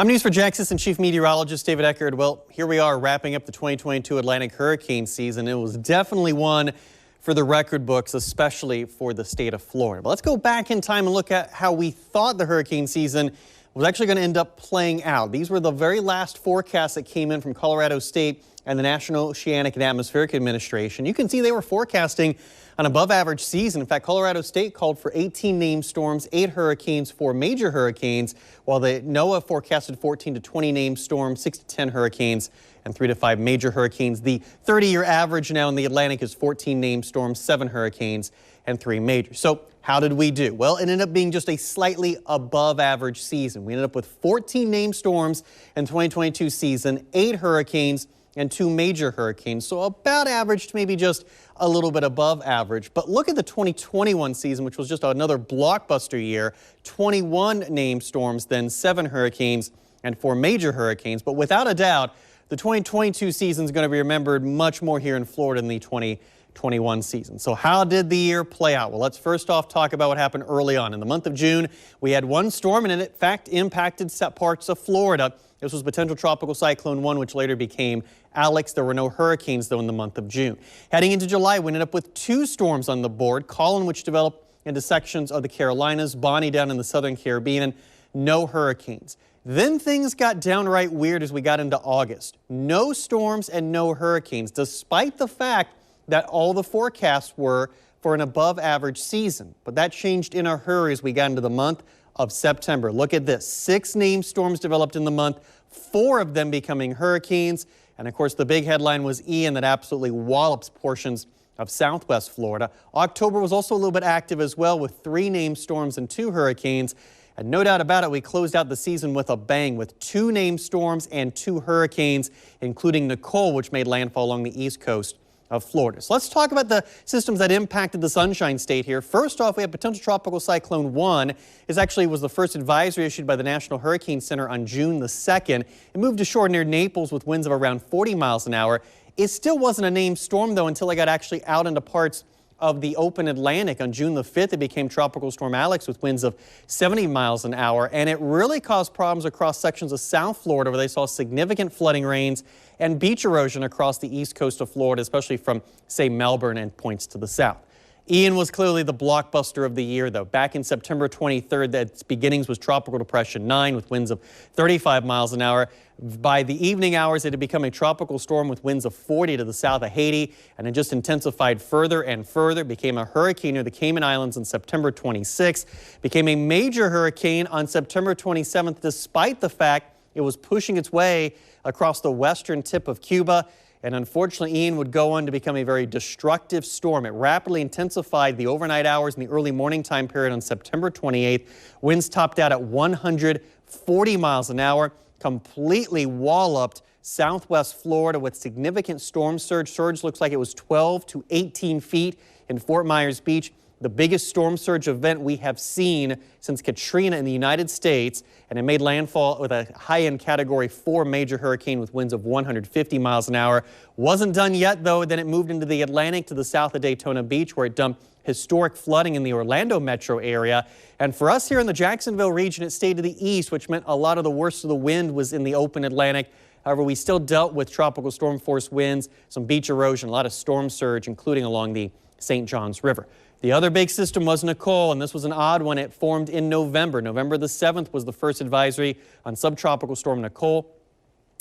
I'm News4JAX Assistant Chief Meteorologist David Heckard. Well, here we are wrapping up the 2022 Atlantic hurricane season. It was definitely one for the record books, especially for the state of Florida. But let's go back in time and look at how we thought the hurricane season was actually going to end up playing out. These were the very last forecasts that came in from Colorado State and the National Oceanic and Atmospheric Administration. You can see they were forecasting an above average season. In fact, Colorado State called for 18 named storms, 8 hurricanes, 4 major hurricanes, while the NOAA forecasted 14 to 20 named storms, 6 to 10 hurricanes, and 3 to 5 major hurricanes. The 30-year average now in the Atlantic is 14 named storms, 7 hurricanes, and 3 major. So how did we do? Well, it ended up being just a slightly above average season. We ended up with 14 named storms in 2022 season, 8 hurricanes, and 2 major hurricanes. So about average to maybe just a little bit above average. But look at the 2021 season, which was just another blockbuster year. 21 named storms, then 7 hurricanes and 4 major hurricanes. But without a doubt, the 2022 season is going to be remembered much more here in Florida than the 2021 season. So how did the year play out? Well, let's first off talk about what happened early on. In the month of June, we had one storm and it in fact impacted set parts of Florida. This was potential tropical cyclone 1, which later became Alex. There were no hurricanes, though, in the month of June. Heading into July, we ended up with 2 storms on the board. Colin, which developed into sections of the Carolinas, Bonnie down in the southern Caribbean, and no hurricanes. Then things got downright weird as we got into August. No storms and no hurricanes, despite the fact that all the forecasts were for an above average season. But that changed in a hurry as we got into the month of September. Look at this. 6 named storms developed in the month, 4 of them becoming hurricanes. And of course, the big headline was Ian that absolutely wallops portions of southwest Florida. October was also a little bit active as well, with 3 named storms and 2 hurricanes. And no doubt about it, we closed out the season with a bang with 2 named storms and 2 hurricanes, including Nicole, which made landfall along the east coast of Florida. So let's talk about the systems that impacted the Sunshine State here. First off, we have potential tropical cyclone 1. This actually was the first advisory issued by the National Hurricane Center on June the 2nd. It moved ashore near Naples with winds of around 40 miles an hour. It still wasn't a named storm, though, until it got actually out into parts of the open Atlantic. On June the 5th, it became Tropical Storm Alex with winds of 70 miles an hour, and it really caused problems across sections of South Florida where they saw significant flooding rains and beach erosion across the east coast of Florida, especially from, say, Melbourne and points to the south. Ian was clearly the blockbuster of the year, though. Back in September 23rd, its beginnings was Tropical Depression 9 with winds of 35 miles an hour. By the evening hours, it had become a tropical storm with winds of 40 to the south of Haiti, and it just intensified further and further. It became a hurricane near the Cayman Islands on September 26th, became a major hurricane on September 27th, despite the fact it was pushing its way across the western tip of Cuba. And unfortunately, Ian would go on to become a very destructive storm. It rapidly intensified the overnight hours in the early morning time period on September 28th. Winds topped out at 140 miles an hour, completely walloped southwest Florida with significant storm surge. Surge looks like it was 12 to 18 feet in Fort Myers Beach. The biggest storm surge event we have seen since Katrina in the United States, and it made landfall with a high-end Category 4 major hurricane with winds of 150 miles an hour. Wasn't done yet, though. Then it moved into the Atlantic to the south of Daytona Beach, where it dumped historic flooding in the Orlando metro area. And for us here in the Jacksonville region, it stayed to the east, which meant a lot of the worst of the wind was in the open Atlantic. However, we still dealt with tropical storm force winds, some beach erosion, a lot of storm surge, including along the St. Johns River. The other big system was Nicole, and this was an odd one. It formed in November. November the 7th was the first advisory on subtropical storm Nicole.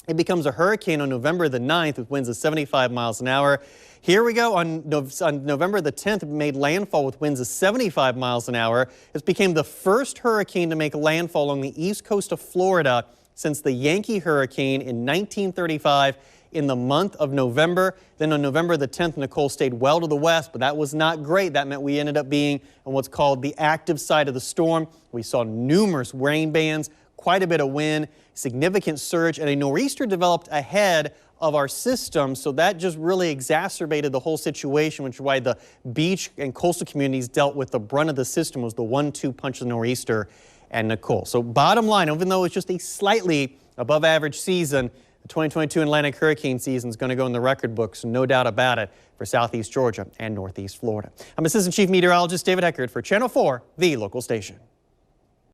It becomes a hurricane on November the 9th with winds of 75 miles an hour. Here we go. On November the 10th, it made landfall with winds of 75 miles an hour. It became the first hurricane to make landfall on the east coast of Florida since the Yankee hurricane in 1935 in the month of November. Then on November the 10th, Nicole stayed well to the west, but that was not great. That meant we ended up being on what's called the active side of the storm. We saw numerous rain bands, quite a bit of wind, significant surge, and a nor'easter developed ahead of our system. So that just really exacerbated the whole situation, which is why the beach and coastal communities dealt with the brunt of the system was the 1-2 punch of the nor'easter and Nicole. So bottom line, even though it's just a slightly above average season, the 2022 Atlantic hurricane season is going to go in the record books, no doubt about it, for southeast Georgia and northeast Florida. I'm Assistant Chief Meteorologist David Heckard for Channel 4, the local station.